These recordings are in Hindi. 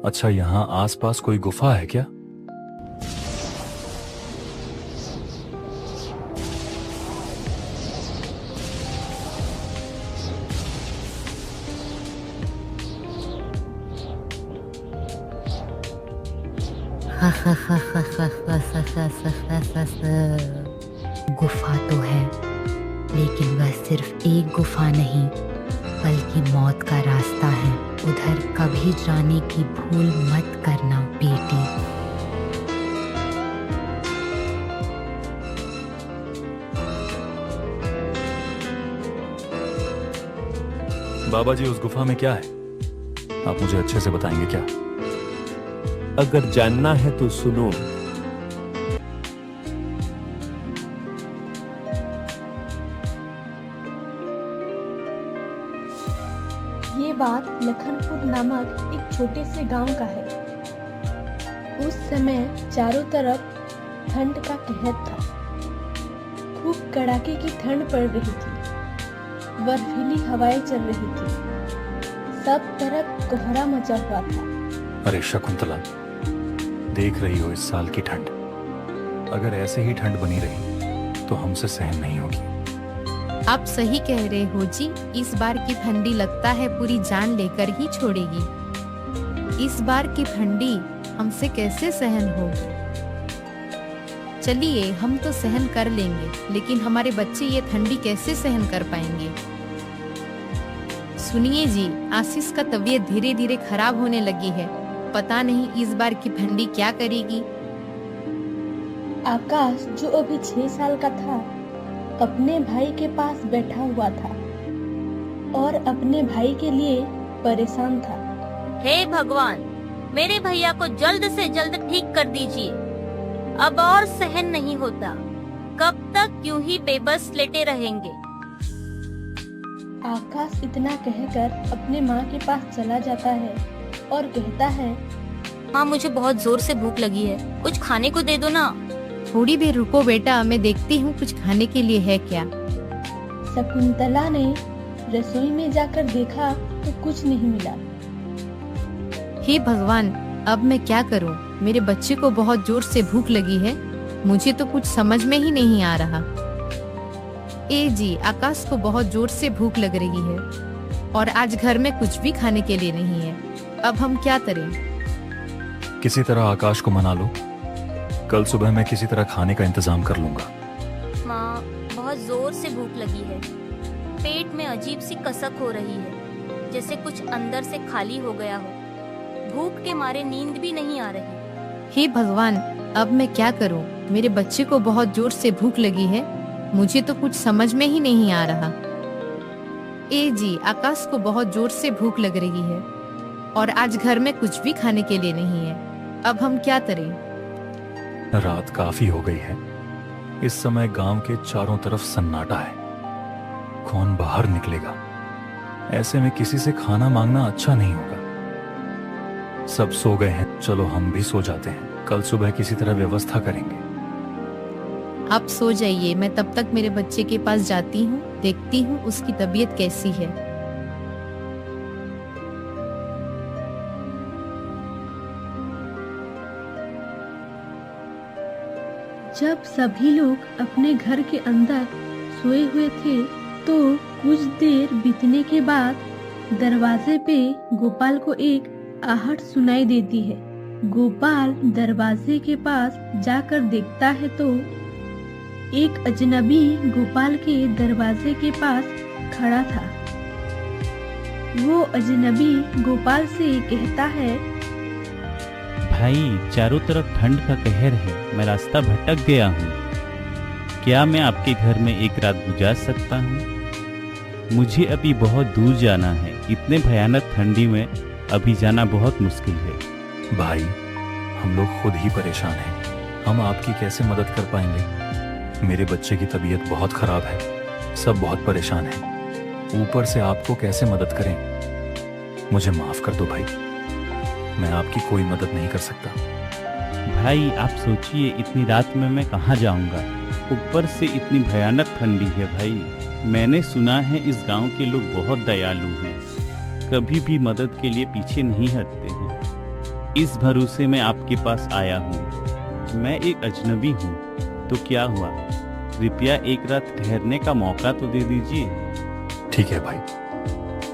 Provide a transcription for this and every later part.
अच्छा, यहाँ आसपास कोई गुफा है क्या? गुफा तो है, लेकिन वह सिर्फ एक गुफा नहीं बल्कि मौत का रास्ता है। उधर कभी जाने की भूल मत करना बेटी। बाबा जी, उस गुफा में क्या है? आप मुझे अच्छे से बताएंगे क्या? अगर जानना है तो सुनो। ये बात लखनपुर नामक एक छोटे से गांव का है। उस समय चारों तरफ ठंड का कहर था। खूब कड़ाके की ठंड पड़ रही थी। बर्फीली हवाएं चल रही थी। सब तरफ कोहरा मचा हुआ था। अरे शकुंतला, देख रही हो इस साल की ठंड? अगर ऐसे ही ठंड बनी रही तो हमसे सहन नहीं होगी। आप सही कह रहे हो जी। इस बार की ठंडी लगता है पूरी जान लेकर ही छोड़ेगी। इस बार की ठंडी हमसे कैसे सहन होगी? चलिए, हम तो सहन कर लेंगे, लेकिन हमारे बच्चे ये ठंडी कैसे सहन कर पाएंगे? सुनिए जी, आशीष का तबीयत धीरे धीरे खराब होने लगी है। पता नहीं इस बार की ठंडी क्या करेगी। आकाश, जो अभी 6 साल का था, अपने भाई के पास बैठा हुआ था और अपने भाई के लिए परेशान था। हे भगवान, मेरे भैया को जल्द से जल्द ठीक कर दीजिए। अब और सहन नहीं होता। कब तक यूं ही बेबस लेटे रहेंगे? आकाश इतना कहकर अपने माँ के पास चला जाता है और कहता है, माँ, मुझे बहुत जोर से भूख लगी है, कुछ खाने को दे दो ना। थोड़ी देर रुको बेटा, मैं देखती हूँ कुछ खाने के लिए है क्या। शकुंतला ने रसोई में जाकर देखा तो कुछ नहीं मिला। हे भगवान, अब मैं क्या करूँ? मेरे बच्चे को बहुत जोर से भूख लगी है। मुझे तो कुछ समझ में ही नहीं आ रहा। ए जी, आकाश को बहुत जोर से भूख लग रही है और आज घर में कुछ भी खाने के लिए नहीं है। अब हम क्या करें? किसी तरह आकाश को मना लो। कल सुबह मैं किसी तरह खाने का इंतजाम कर लूंगा। माँ, बहुत जोर से भूख लगी है। पेट में अजीब सी कसक हो रही है, जैसे कुछ अंदर से खाली हो गया हो। भूख के मारे नींद भी नहीं आ रही। हे भगवान, अब मैं क्या करूं? मेरे बच्चे को बहुत जोर से भूख लगी है। मुझे तो कुछ समझ में ही नहीं आ रहा। ए जी, आकाश को बहुत जोर से भूख लग रही है और आज घर में कुछ भी खाने के लिए नहीं है। अब हम क्या करें? रात काफी हो गई है। इस समय गांव के चारों तरफ सन्नाटा है। कौन बाहर निकलेगा? ऐसे में किसी से खाना मांगना अच्छा नहीं होगा। सब सो गए हैं, चलो हम भी सो जाते हैं। कल सुबह किसी तरह व्यवस्था करेंगे। आप सो जाइए, मैं तब तक मेरे बच्चे के पास जाती हूँ, देखती हूँ उसकी तबीयत कैसी है। जब सभी लोग अपने घर के अंदर सोए हुए थे तो कुछ देर बीतने के बाद दरवाजे पे गोपाल को एक आहट सुनाई देती है। गोपाल दरवाजे के पास जाकर देखता है तो एक अजनबी गोपाल के दरवाजे के पास खड़ा था। वो अजनबी गोपाल से कहता है, भाई, चारों तरफ ठंड का कहर है, मैं रास्ता भटक गया हूँ। क्या मैं आपके घर में एक रात गुजार सकता हूँ? मुझे अभी बहुत दूर जाना है। इतने भयानक ठंडी में अभी जाना बहुत मुश्किल है। भाई, हम लोग खुद ही परेशान हैं। हम आपकी कैसे मदद कर पाएंगे? मेरे बच्चे की तबीयत बहुत खराब है। सब बहुत परेशान हैं। ऊपर से आपको कैसे मदद करें? मुझे माफ कर दो भाई, मैं आपकी कोई मदद नहीं कर सकता। भाई, आप सोचिए, इतनी रात में मैं कहाँ जाऊँगा? ऊपर से इतनी भयानक ठंडी है। भाई, मैंने सुना है इस गांव के लोग बहुत दयालु हैं, कभी भी मदद के लिए पीछे नहीं हटते हैं। इस भरोसे में आपके पास आया हूँ। मैं एक अजनबी हूँ, तो क्या हुआ, कृपया एक रात ठहरने का मौका तो दे दीजिए। ठीक है भाई,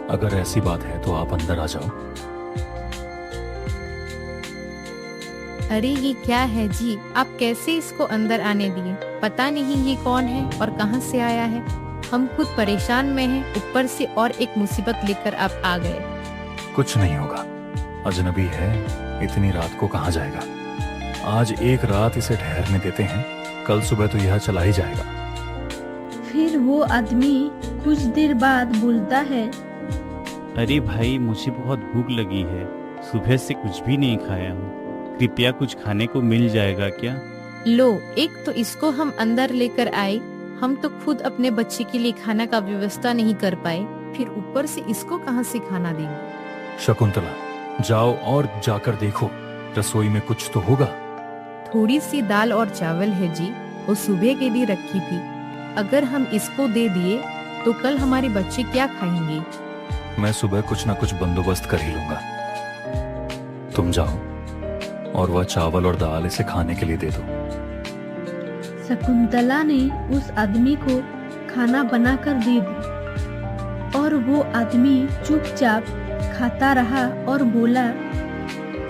अगर ऐसी बात है तो आप अंदर आ जाओ। अरे ये क्या है जी, आप कैसे इसको अंदर आने दिए? पता नहीं ये कौन है और कहां से आया है। हम खुद परेशान में हैं, ऊपर से और एक मुसीबत लेकर आप आ गए। कुछ नहीं होगा, अजनबी है, इतनी रात को कहाँ जाएगा। आज एक रात इसे ठहरने देते हैं, कल सुबह तो यह चला ही जाएगा। फिर वो आदमी कुछ देर बाद बोलता है, अरे भाई, मुझे बहुत भूख लगी है, सुबह से कुछ भी नहीं खाया हूँ, कृपया कुछ खाने को मिल जाएगा क्या? लो, एक तो इसको हम अंदर लेकर आए, हम तो खुद अपने बच्चे के लिए खाना का व्यवस्था नहीं कर पाए, फिर ऊपर से इसको कहां से खाना देंगे। शकुंतला, जाओ और जाकर देखो, रसोई में कुछ तो होगा। थोड़ी सी दाल और चावल है जी, वो सुबह के लिए रखी थी। अगर हम इसको दे दिए तो कल हमारे बच्चे क्या खाएंगे? मैं सुबह कुछ ना कुछ बंदोबस्त कर ही लूंगा। तुम जाओ और वह चावल और दाल इसे खाने के लिए दे दो। शकुंतला ने उस आदमी को खाना बनाकर दे दी और वो आदमी चुपचाप खाता रहा और बोला,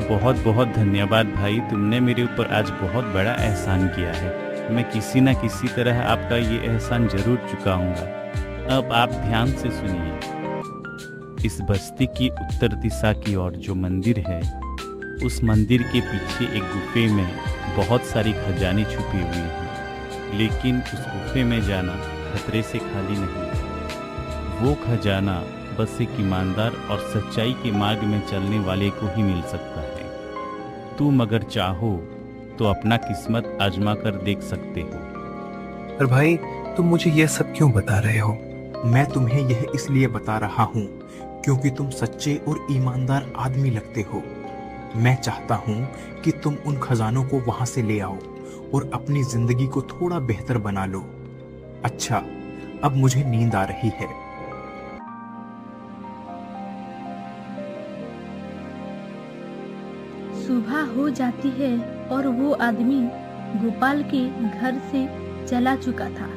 बहुत बहुत धन्यवाद भाई, तुमने मेरे ऊपर आज बहुत बड़ा एहसान किया है। मैं किसी न किसी तरह आपका ये एहसान जरूर चुकाऊंगा। अब आप ध्यान से सुनिए। इस बस्ती की उत्तर दिशा की ओर जो मंदिर है, उस मंदिर के पीछे एक गुफे में बहुत सारी खजाने छुपी हुई हैं, लेकिन उस गुफे में जाना खतरे से खाली नहीं। वो खजाना बस एक ईमानदार और सच्चाई के मार्ग में चलने वाले को ही मिल सकता है। तुम अगर चाहो तो अपना किस्मत आजमा कर देख सकते हो। पर भाई, तुम मुझे यह सब क्यों बता रहे हो? मैं तुम्हें यह इसलिए बता रहा हूँ क्योंकि तुम सच्चे और ईमानदार आदमी लगते हो। मैं चाहता हूँ कि तुम उन खजानों को वहां से ले आओ और अपनी जिंदगी को थोड़ा बेहतर बना लो। अच्छा, अब मुझे नींद आ रही है। सुबह हो जाती है और वो आदमी गोपाल के घर से चला चुका था।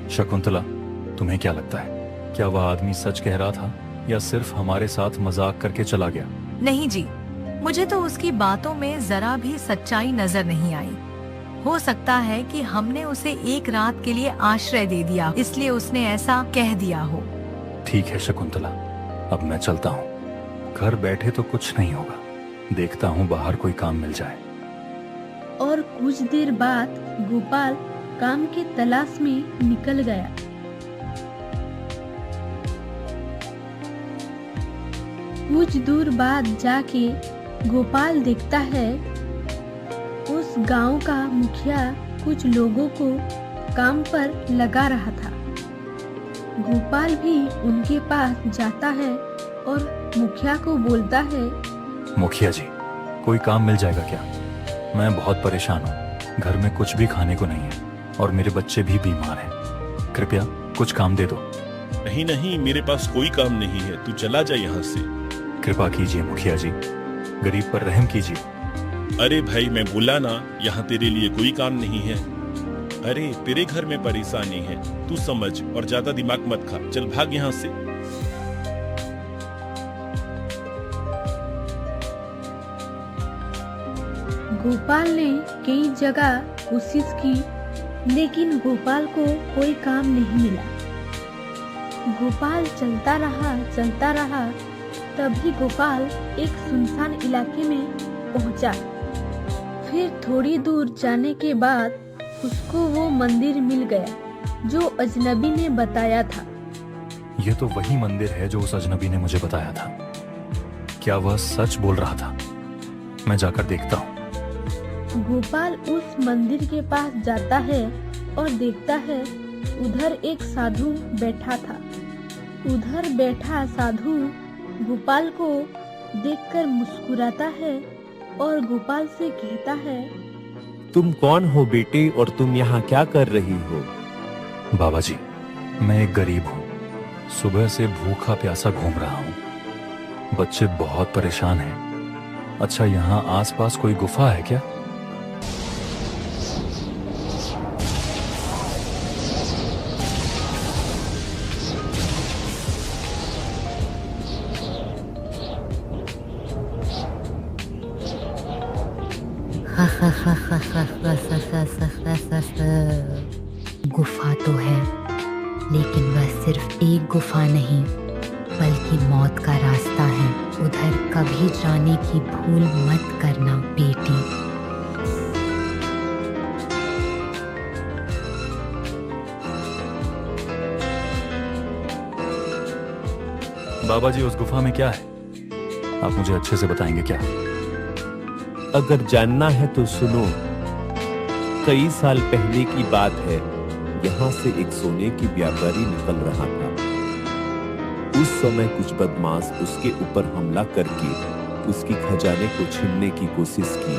शकुंतला, तुम्हें क्या लगता है, क्या वह आदमी सच कह रहा था या सिर्फ हमारे साथ मजाक करके चला गया? नहीं जी, मुझे तो उसकी बातों में जरा भी सच्चाई नजर नहीं आई। हो सकता है कि हमने उसे एक रात के लिए आश्रय दे दिया, इसलिए उसने ऐसा कह दिया हो। ठीक है शकुंतला, अब मैं चलता हूँ। घर बैठे तो कुछ नहीं होगा, देखता हूँ बाहर कोई काम मिल जाए। और कुछ देर बाद गोपाल काम की तलाश में निकल गया। कुछ दूर बाद जाके गोपाल देखता है उस गांव का मुखिया कुछ लोगों को काम पर लगा रहा था। गोपाल भी उनके पास जाता है और मुखिया को बोलता है, मुखिया जी, कोई काम मिल जाएगा क्या? मैं बहुत परेशान हूँ, घर में कुछ भी खाने को नहीं है और मेरे बच्चे भी बीमार हैं। कृपया कुछ काम दे दो। नहीं नहीं, मेरे पास कोई काम नहीं है, तू चला जा यहाँ से। कृपा कीजिए मुखिया जी, गरीब पर रहम कीजिए। अरे भाई, मैं बोला ना, यहाँ तेरे लिए कोई काम नहीं है। अरे तेरे घर में परेशानी है, तू समझ और ज्यादा दिमाग मत खा, चल भाग यहाँ से। गोपाल ने कई जगह कोशिश की, लेकिन गोपाल को कोई काम नहीं मिला। गोपाल चलता रहा, तभी गोपाल एक सुनसान इलाके में पहुंचा। फिर थोड़ी दूर जाने के बाद उसको वो मंदिर मिल गया जो अजनबी ने बताया था। ये तो वही मंदिर है जो उस अजनबी ने मुझे बताया था। क्या वह सच बोल रहा था? मैं जाकर देखता हूँ। गोपाल उस मंदिर के पास जाता है और देखता है उधर एक साधु बैठा था। उधर बैठा साधु गोपाल को देखकर मुस्कुराता है और गोपाल से कहता है, तुम कौन हो बेटे और तुम यहाँ क्या कर रही हो? बाबा जी, मैं एक गरीब हूँ, सुबह से भूखा प्यासा घूम रहा हूँ। बच्चे बहुत परेशान हैं, अच्छा, यहाँ आसपास कोई गुफा है क्या? गुफा तो है, लेकिन वह सिर्फ एक गुफा नहीं बल्कि मौत का रास्ता है। उधर कभी जाने की भूल मत करना बेटी। बाबा जी, उस गुफा में क्या है? आप मुझे अच्छे से बताएंगे क्या? अगर जानना है तो सुनो। कई साल पहले की बात है। यहाँ से एक सोने की व्यापारी निकल रहा था। उस समय कुछ बदमाश उसके ऊपर हमला करके उसकी खजाने को छीनने की कोशिश की।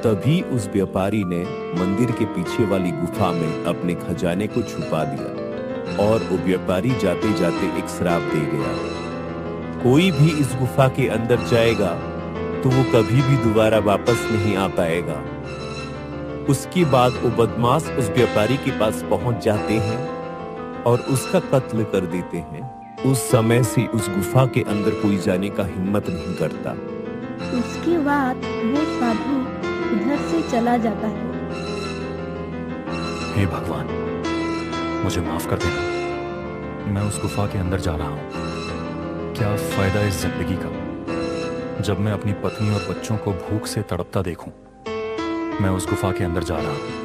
तभी उस व्यापारी ने मंदिर के पीछे वाली गुफा में अपने खजाने को छुपा दिया और वो व्यापारी जाते जाते एक श्राप दे गया। कोई भी इस गुफा के अंदर जाएगा तो वो कभी भी दोबारा वापस नहीं आ पाएगा। उसके बाद वो बदमाश उस व्यापारी के पास पहुंच जाते हैं और उसका कत्ल कर देते हैं। उस समय से उस गुफा के अंदर कोई जाने का हिम्मत नहीं करता। उसके बाद वो साधु उधर से चला जाता है। हे भगवान, मुझे माफ कर देना। मैं उस गुफा के अंदर जा रहा हूँ। क्या फायदा इस जिंदगी का जब मैं अपनी पत्नी और बच्चों को भूख से तड़पता देखूं। मैं उस गुफा के अंदर जा रहा हूं।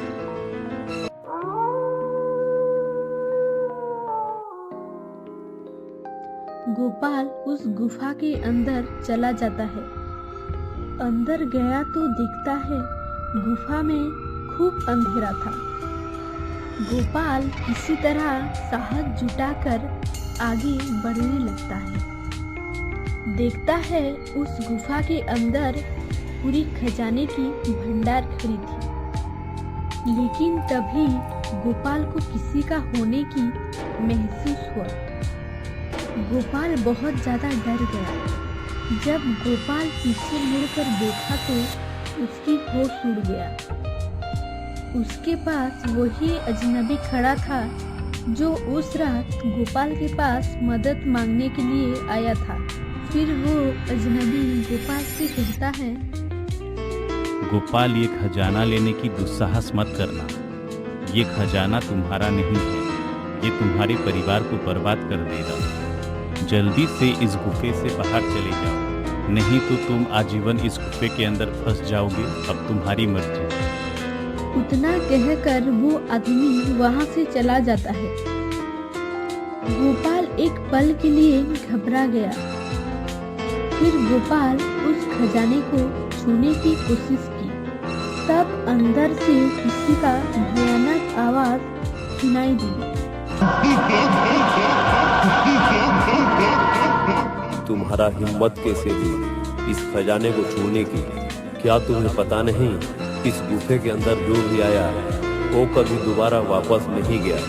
गोपाल उस गुफा के अंदर चला जाता है। अंदर गया तो दिखता है गुफा में खूब अंधेरा था। गोपाल किसी तरह साहस जुटाकर आगे बढ़ने लगता है। देखता है उस गुफा के अंदर पूरी खजाने की भंडार खड़ी थी। लेकिन तभी गोपाल को किसी का होने की महसूस हुआ। गोपाल बहुत ज्यादा डर गया। जब गोपाल पीछे मुड़कर देखा तो उसकी होश उड़ गया। उसके पास वही अजनबी खड़ा था जो उस रात गोपाल के पास मदद मांगने के लिए आया था। फिर वो अजनबी गोपाल से कहता है, गोपाल, ये खजाना लेने की दुस्साहस मत करना। ये खजाना तुम्हारा नहीं है, ये तुम्हारे परिवार को बर्बाद कर देगा। जल्दी से इस गुफे से बाहर चले जाओ, नहीं तो तुम आजीवन इस गुफे के अंदर फंस जाओगे। अब तुम्हारी मर्जी। उतना कहकर वो आदमी वहां से चला जाता है। गोपाल एक पल के लिए घबरा गया। फिर गोपाल उस खजाने को छूने की कोशिश की। तब अंदर से किसी का भयानक आवाज सुनाई दी। तुम्हारा हिम्मत कैसे हुई इस खजाने को छूने की? क्या तुम्हें पता नहीं, इस गुफे के अंदर जो भी आया वो कभी दोबारा वापस नहीं गया।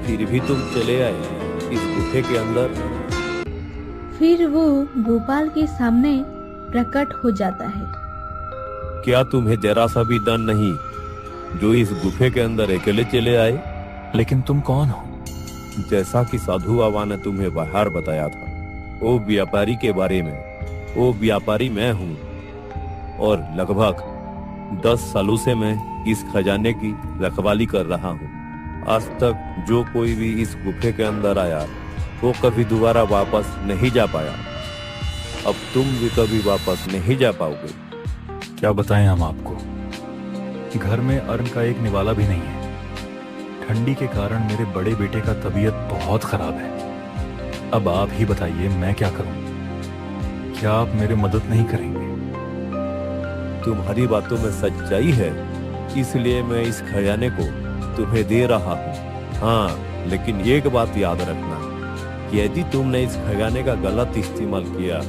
फिर भी तुम चले आए इस गुफे के अंदर। फिर वो गोपाल के सामने प्रकट हो जाता है। क्या तुम्हें जरा सा भी डर नहीं जो इस गुफे के अंदर अकेले चले आए? लेकिन तुम कौन हो? जैसा कि साधु बाबा ने तुम्हें बाहर बताया था वो व्यापारी के बारे में, वो व्यापारी मैं हूँ और लगभग 10 सालों से मैं इस खजाने की रखवाली कर रहा हूँ। आज तक जो कोई भी इस गुफे के अंदर आया वो कभी दोबारा वापस नहीं जा पाया। अब तुम भी कभी वापस नहीं जा पाओगे। क्या बताएं हम आपको, घर में अन्न का एक निवाला भी नहीं है। ठंडी के कारण मेरे बड़े बेटे का तबीयत बहुत खराब है। अब आप ही बताइए मैं क्या करूं? क्या आप मेरी मदद नहीं करेंगे? तुम्हारी बातों में सच्चाई है, इसलिए मैं इस खजाने को तुम्हें दे रहा हूँ। हाँ, लेकिन एक बात याद रखना कि यदि तुमने इस खजाने का गलत इस्तेमाल किया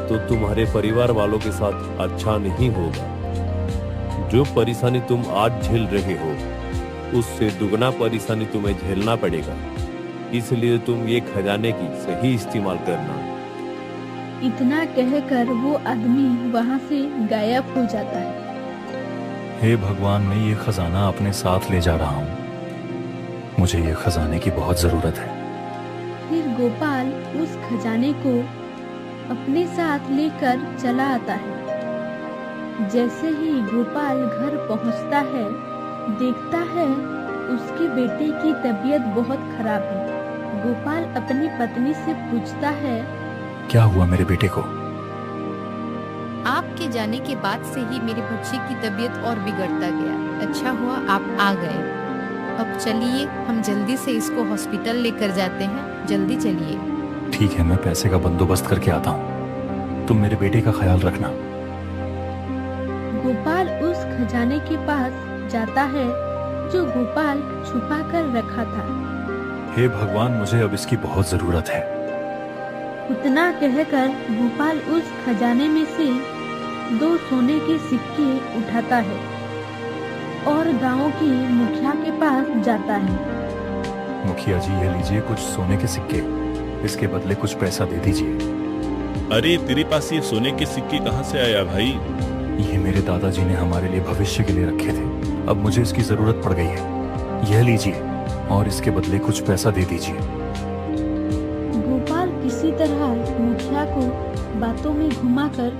तो तुम्हारे परिवार वालों के साथ अच्छा नहीं होगा। जो परेशानी तुम आज झेल रहे हो उससे दुगना परेशानी तुम्हें झेलना पड़ेगा। इसलिए तुम ये खजाने की सही इस्तेमाल करना। इतना कहकर वो आदमी वहाँ से गायब हो जाता है। हे भगवान, मैं ये खजाना अपने साथ ले जा रहा हूँ। मुझे ये खजाने की बहुत जरूरत है। फिर गोपाल उस खजाने को अपने साथ लेकर चला आता है। जैसे ही गोपाल घर पहुंचता है, देखता है उसके बेटे की तबीयत बहुत खराब है। गोपाल अपनी पत्नी से पूछता है, क्या हुआ मेरे बेटे को? आपके जाने के बाद से ही मेरे बच्चे की तबीयत और बिगड़ता गया। अच्छा हुआ आप आ गए। अब चलिए हम जल्दी से इसको हॉस्पिटल लेकर जाते हैं। जल्दी चलिए। ठीक है, मैं पैसे का बंदोबस्त करके आता हूँ। तुम मेरे बेटे का ख्याल रखना। गोपाल उस खजाने के पास जाता है जो गोपाल छुपा कर रखा था। हे भगवान, मुझे अब इसकी बहुत जरूरत है। उतना कहकर गोपाल उस खजाने में से 2 सोने के सिक्के उठाता है और गांव की मुखिया के पास जाता है। मुखिया जी, ये लीजिए कुछ सोने के सिक्के। इसके बदले कुछ पैसा दे दीजिए। अरे तेरे पास ये सोने के सिक्के कहाँ से आया भाई? ये मेरे दादाजी ने हमारे लिए भविष्य के लिए रखे थे। अब मुझे इसकी जरूरत पड़ गई है। यह लीजिए और इसके बदले कुछ पैसा दे दीजिए। गोपाल किसी तरह मुखिया को बातों में घुमाकर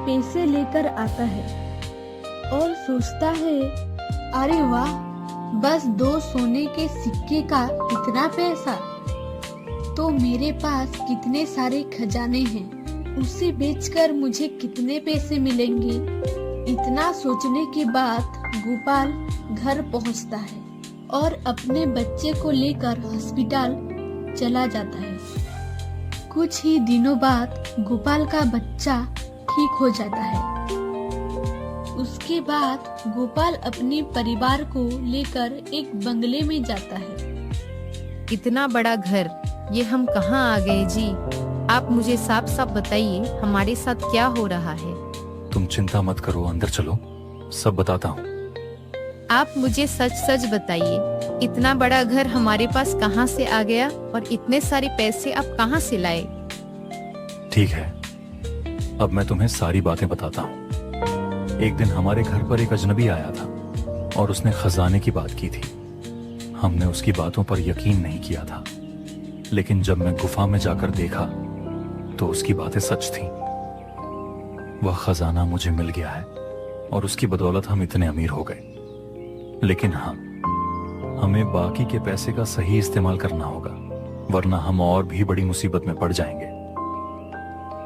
पैसे लेकर आता है और सोचता है, अरे वाह, बस 2 सोने के सिक्के का इतना पैसा, तो मेरे पास कितने सारे खजाने हैं, उसे बेचकर मुझे कितने पैसे मिलेंगे। इतना सोचने के बाद गोपाल घर पहुंचता है और अपने बच्चे को लेकर हॉस्पिटल चला जाता है। कुछ ही दिनों बाद गोपाल का बच्चा ठीक हो जाता है। उसके बाद गोपाल अपने परिवार को लेकर एक बंगले में जाता है। इतना बड़ा घर, ये हम कहाँ आ गए जी? आप मुझे साफ साफ बताइए, हमारे साथ क्या हो रहा है? तुम चिंता मत करो, अंदर चलो, सब बताता हूँ। आप मुझे सच सच बताइए, इतना बड़ा घर हमारे पास कहाँ से आ गया और इतने सारे पैसे आप कहाँ से लाए? ठीक है, अब मैं तुम्हें सारी बातें बताता हूँ। एक दिन हमारे घर पर एक अजनबी आया था और उसने खजाने की बात की थी। हमने उसकी बातों पर यकीन नहीं किया था, लेकिन जब मैं गुफा में जाकर देखा तो उसकी बातें सच थीं। वह खजाना मुझे मिल गया है और उसकी बदौलत हम इतने अमीर हो गए। लेकिन हाँ, हमें बाकी के पैसे का सही इस्तेमाल करना होगा, वरना हम और भी बड़ी मुसीबत में पड़ जाएंगे।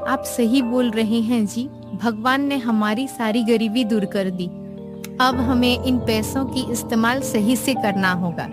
आप सही बोल रहे हैं जी, भगवान ने हमारी सारी गरीबी दूर कर दी। अब हमें इन पैसों की इस्तेमाल सही से करना होगा।